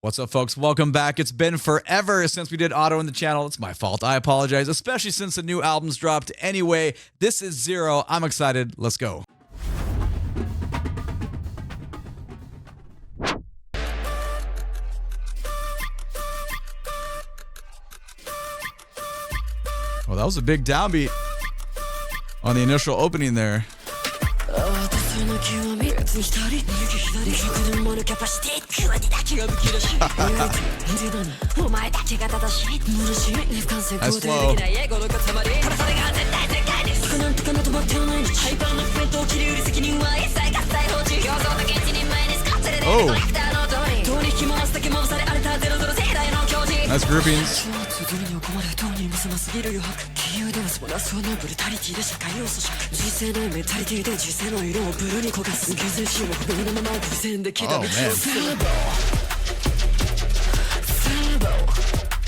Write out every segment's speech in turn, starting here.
What's up, folks? Welcome back. It's been forever since we did auto in the channel. It's my fault. I apologize, especially since the new album's dropped. Anyway, this is Zero. I'm excited. Let's go. Well, that was a big downbeat on the initial opening there. That's slow. Oh. Nice groupings. Oh, man.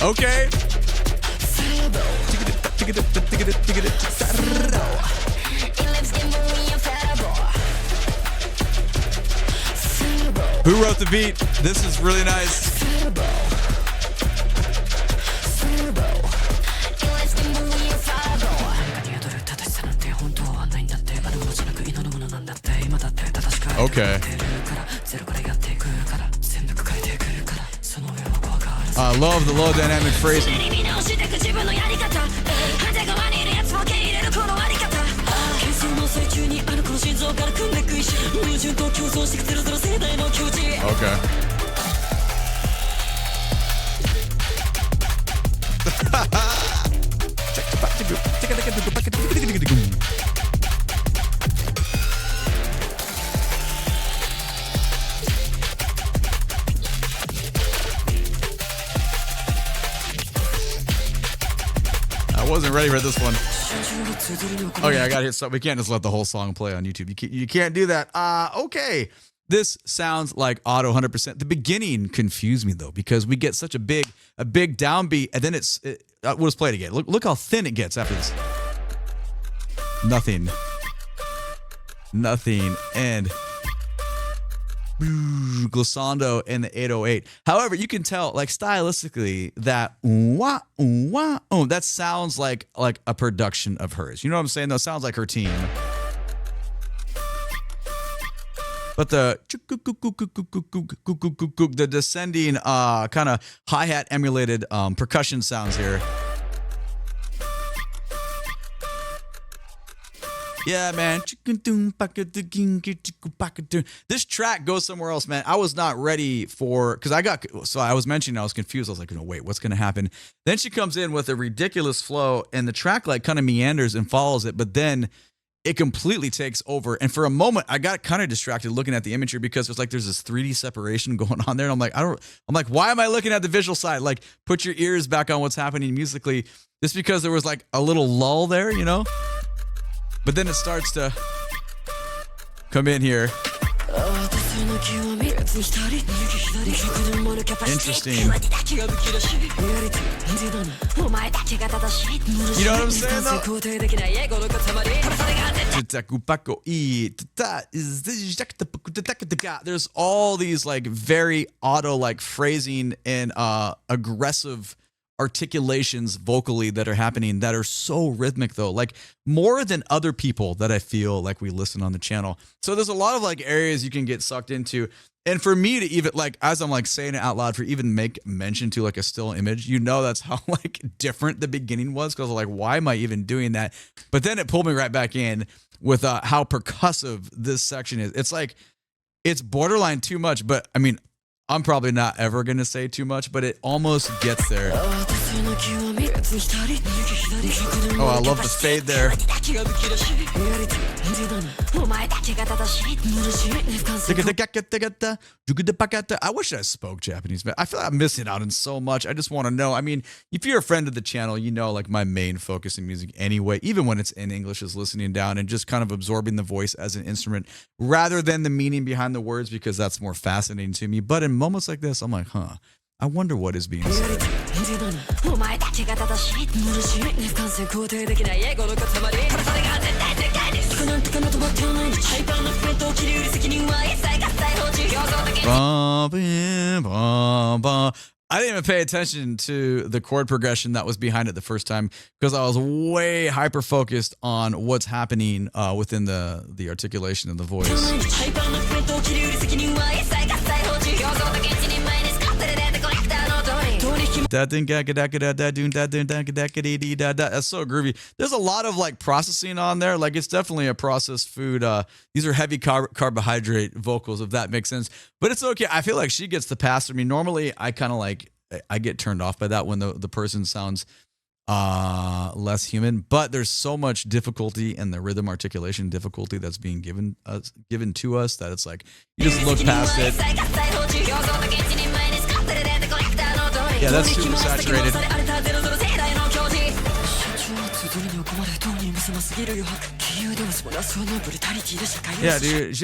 Okay. Who wrote the beat? This is really nice. Okay. I love the low dynamic phrasing. Okay. I wasn't ready for this one. Okay, I got it. So we can't just let the whole song play on YouTube. You can't do that. Okay. This sounds like auto 100%. The beginning confused me though, because we get such a big downbeat, and then we'll just play it again. Look how thin it gets after this. Nothing, and glissando in the 808. However, you can tell, like, stylistically, that that sounds like a production of hers. You know what I'm saying? That sounds like her team. But the descending kind of hi-hat emulated percussion sounds here. Yeah, man. This track goes somewhere else, man. I was not ready for, because I was mentioning I was confused. I was like, no, wait, what's going to happen? Then she comes in with a ridiculous flow, and the track like kind of meanders and follows it, but then it completely takes over. And for a moment, I got kind of distracted looking at the imagery, because there's this 3D separation going on there. And I'm like, why am I looking at the visual side? Like, put your ears back on what's happening musically. Just because there was like a little lull there, you know? But then it starts to come in here. Interesting. You know what I'm saying, though? There's all these like very auto like phrasing and aggressive articulations vocally that are happening that are so rhythmic though, like more than other people that I feel like we listen on the channel. So there's a lot of like areas you can get sucked into. And for me to even like, as I'm like saying it out loud, for even make mention to like a still image, you know, that's how like different the beginning was. Cause I was like, why am I even doing that? But then it pulled me right back in with how percussive this section is. It's like, it's borderline too much, but I mean, I'm probably not ever going to say too much, but it almost gets there. Oh, I love the fade there. I wish I spoke Japanese, man. I feel like I'm missing out on so much. I just want to know. I mean, if you're a friend of the channel, you know, like my main focus in music anyway, even when it's in English, is listening down and just kind of absorbing the voice as an instrument rather than the meaning behind the words, because that's more fascinating to me. But in moments like this, I'm like, I wonder what is being said. I didn't even pay attention to the chord progression that was behind it the first time because I was way hyper focused on what's happening within the articulation of the voice. That's so groovy. There's a lot of like processing on there. Like it's definitely a processed food. These are heavy carbohydrate vocals, if that makes sense. But it's okay. I feel like she gets the pass for me. Normally, I kind of like I get turned off by that when the person sounds less human. But there's so much difficulty in the rhythm articulation difficulty that's being given to us that it's like you just look past it. Yeah, that's super saturated. Yeah, dude.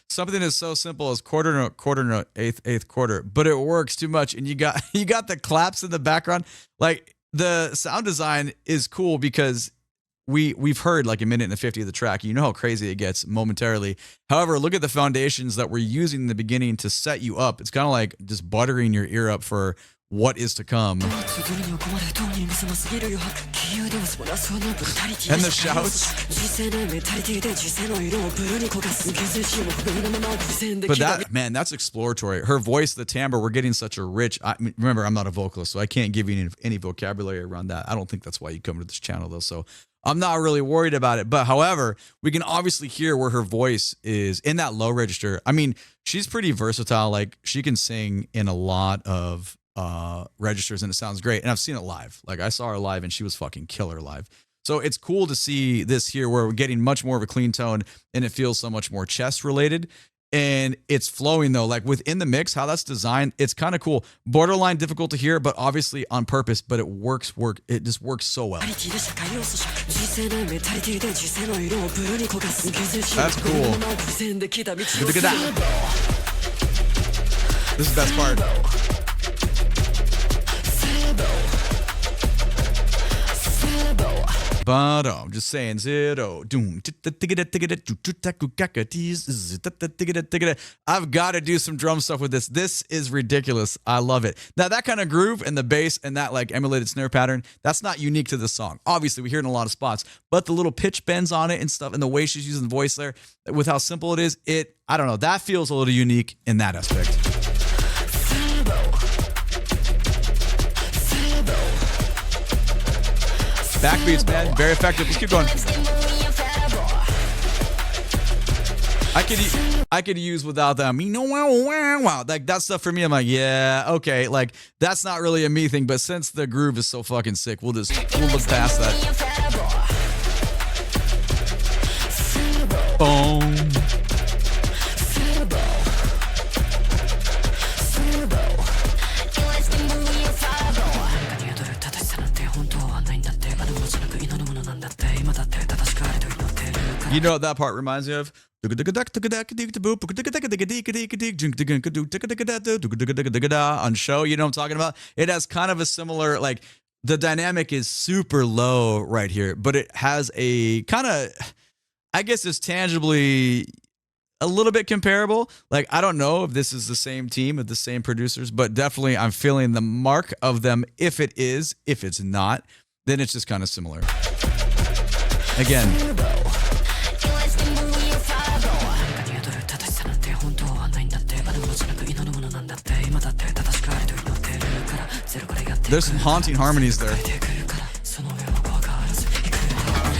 Something is so simple as quarter note, eighth quarter, but it works too much, and you got the claps in the background. Like the sound design is cool because we've heard like a minute and 50 of the track. You know how crazy it gets momentarily. However, look at the foundations that we're using in the beginning to set you up. It's kind of like just buttering your ear up for what is to come. And the shouts. But that, man, that's exploratory. Her voice, the timbre, we're getting such a rich... remember, I'm not a vocalist, so I can't give you any vocabulary around that. I don't think that's why you come to this channel, though, so I'm not really worried about it. But however, we can obviously hear where her voice is in that low register. I mean, she's pretty versatile. Like, she can sing in a lot of registers, and it sounds great. And I've seen it live. Like, I saw her live, and she was fucking killer live. So it's cool to see this here where we're getting much more of a clean tone, and it feels so much more chest related. And it's flowing though, like within the mix, how that's designed, it's kind of cool. Borderline difficult to hear, but obviously on purpose, but it it just works so well. That's cool. Look at that. This is the best part. But I'm just saying, zero. I've got to do some drum stuff with this. This is ridiculous. I love it. Now, that kind of groove and the bass and that like emulated snare pattern, that's not unique to this song. Obviously, we hear it in a lot of spots, but the little pitch bends on it and stuff and the way she's using the voice there with how simple it is, I don't know, that feels a little unique in that aspect. Backbeats, man, very effective. Let's keep going. I could use without them. Wow. Like that stuff for me, I'm like, yeah, okay. Like that's not really a me thing, but since the groove is so fucking sick, we'll look past that. Boom. You know what that part reminds me of? On show, you know what I'm talking about? It has kind of a similar, like, the dynamic is super low right here, but it has a kind of, I guess it's tangibly a little bit comparable. Like, I don't know if this is the same team, of the same producers, but definitely I'm feeling the mark of them. If it is, if it's not, then it's just kind of similar. Again. There's some haunting harmonies there.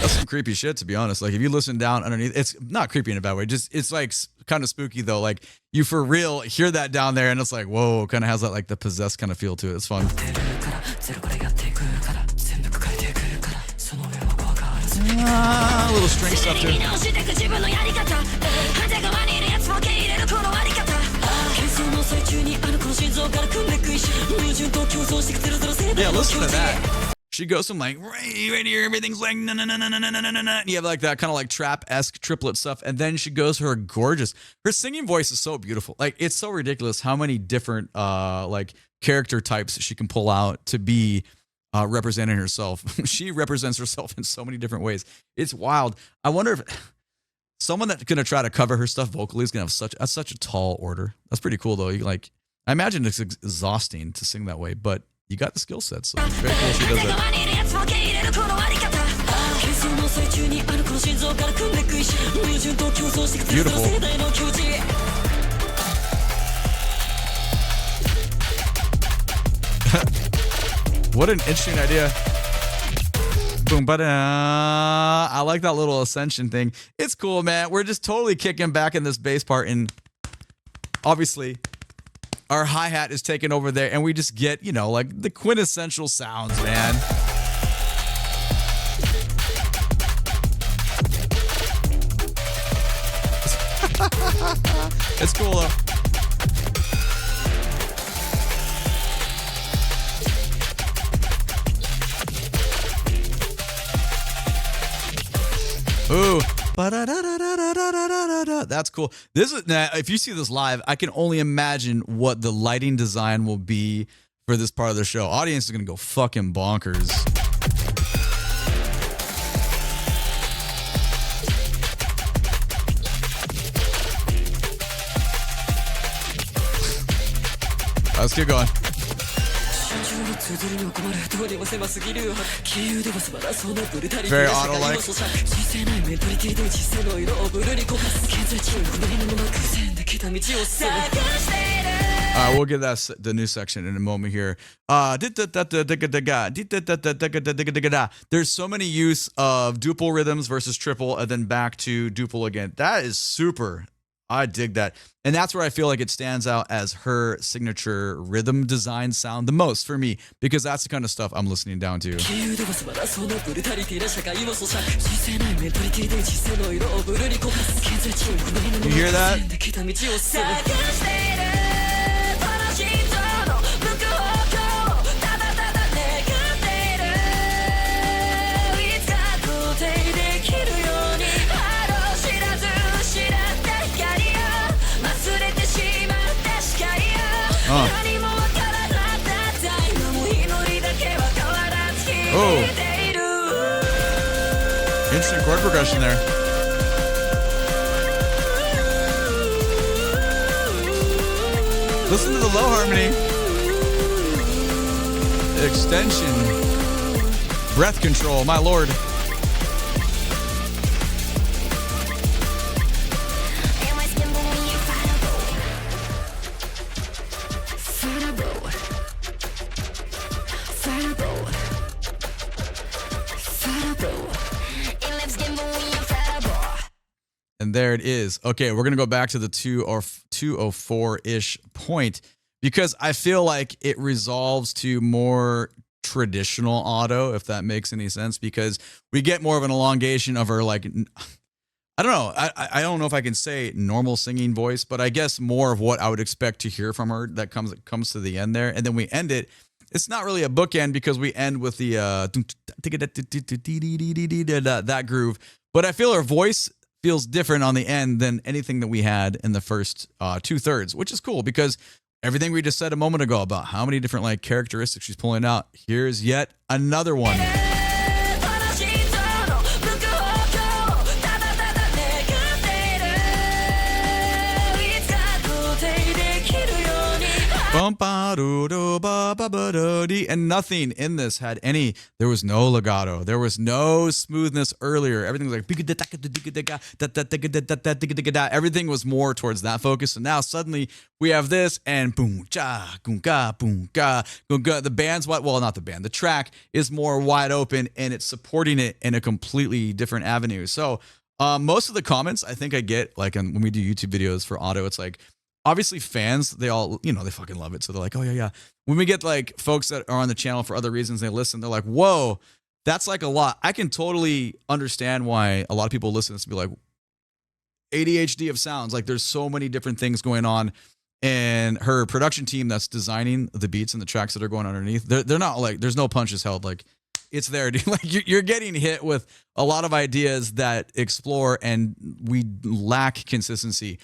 That's some creepy shit, to be honest. Like, if you listen down underneath, it's not creepy in a bad way. Just, it's like kind of spooky though. Like, you for real hear that down there, and it's like, whoa, kind of has that like the possessed kind of feel to it. It's fun. A little string stuff too. Yeah, listen to that. She goes from like right here, everything's like na na na na na na na na. You have like that kind of like trap-esque triplet stuff, and then she goes her gorgeous. Her singing voice is so beautiful. Like, it's so ridiculous how many different like character types she can pull out to be representing herself. She represents herself in so many different ways. It's wild. I wonder if someone that's gonna try to cover her stuff vocally is gonna have such a tall order. That's pretty cool though. You like, I imagine it's exhausting to sing that way, but you got the skill set, so it's very cool she does it. Beautiful. What an interesting idea. Boom, ba-da. I like that little ascension thing. It's cool, man. We're just totally kicking back in this bass part, and obviously our hi-hat is taken over there, and we just get, you know, like the quintessential sounds, man. It's cool though. Ooh. That's cool. This is now, if you see this live, I can only imagine what the lighting design will be for this part of the show. Audience is gonna go fucking bonkers. Let's keep going. Very auto-like. We'll get the new section in a moment here. There's so many use of duple rhythms versus triple, and then back to duple again. That is super. I dig that. And that's where I feel like it stands out as her signature rhythm design sound the most for me, because that's the kind of stuff I'm listening down to. You hear that? Oh, interesting chord progression there. Listen to the low harmony. Extension. Breath control, my lord. And there it is. Okay, we're going to go back to the 204-ish point, because I feel like it resolves to more traditional auto, if that makes any sense, because we get more of an elongation of her, like, I don't know. I don't know if I can say normal singing voice, but I guess more of what I would expect to hear from her that comes to the end there. And then we end it. It's not really a bookend because we end with the that groove. But I feel her voice feels different on the end than anything that we had in the first 2/3, which is cool because everything we just said a moment ago about how many different like characteristics she's pulling out, here's yet another one. And nothing in this had any, there was no legato, there was no smoothness earlier. Everything was like, everything was more towards that focus. And now suddenly we have this and boom, cha, gunga, boom, ga, gunga. The band's wide, well, not the band, the track is more wide open and it's supporting it in a completely different avenue. So most of the comments I think I get, like when we do YouTube videos for auto, it's like, obviously fans, they all, they fucking love it. So they're like, oh yeah. When we get like folks that are on the channel for other reasons, they listen, they're like, whoa, that's like a lot. I can totally understand why a lot of people listen to this and be like, ADHD of sounds. Like there's so many different things going on. And her production team that's designing the beats and the tracks that are going underneath, they're not like, there's no punches held. Like it's there. Like you're getting hit with a lot of ideas that explore, and we lack consistency.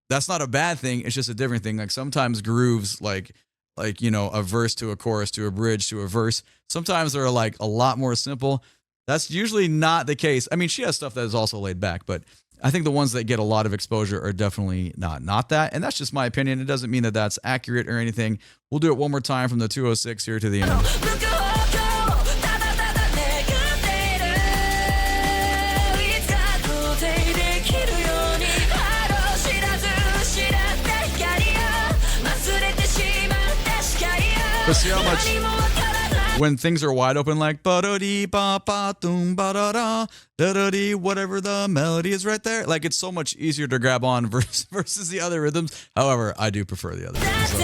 That's not a bad thing. It's just a different thing. Like sometimes grooves, like a verse to a chorus to a bridge to a verse, sometimes they're like a lot more simple. That's usually not the case. I mean, she has stuff that is also laid back, but I think the ones that get a lot of exposure are definitely not that. And that's just my opinion. It doesn't mean that that's accurate or anything. We'll do it one more time from the 206 here to the end. But see how much when things are wide open, like ba-da-dee, ba-ba-doom, ba-da-da, da-da-dee, whatever the melody is right there, like it's so much easier to grab on versus the other rhythms. However, I do prefer the other rhythms. So.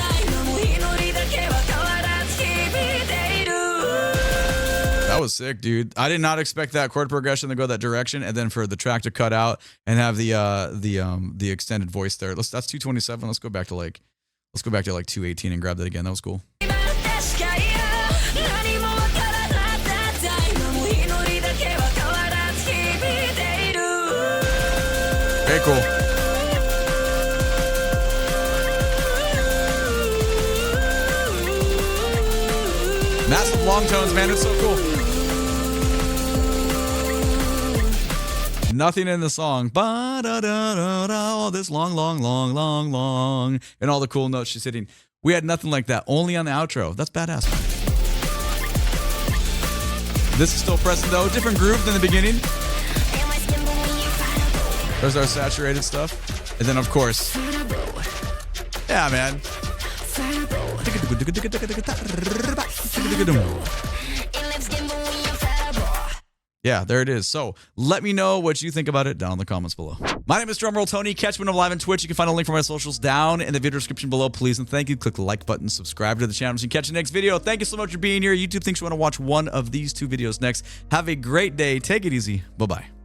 That was sick, dude. I did not expect that chord progression to go that direction, and then for the track to cut out and have the extended voice there. That's 227. Let's go back to like 218 and grab that again. That was cool. Very cool. Massive long tones, man. It's so cool. Nothing in the song. Ba-da-da-da-da, all this long, and all the cool notes she's hitting. We had nothing like that. Only on the outro. That's badass. This is still present though. Different groove than the beginning. There's our saturated stuff. And then, of course, yeah, man. Yeah, there it is. So let me know what you think about it down in the comments below. My name is DrumRollTony. Catch me when I'm live on Twitch. You can find a link for my socials down in the video description below. Please and thank you. Click the like button, subscribe to the channel so you can catch the next video. Thank you so much for being here. YouTube thinks you want to watch one of these two videos next. Have a great day. Take it easy. Bye-bye.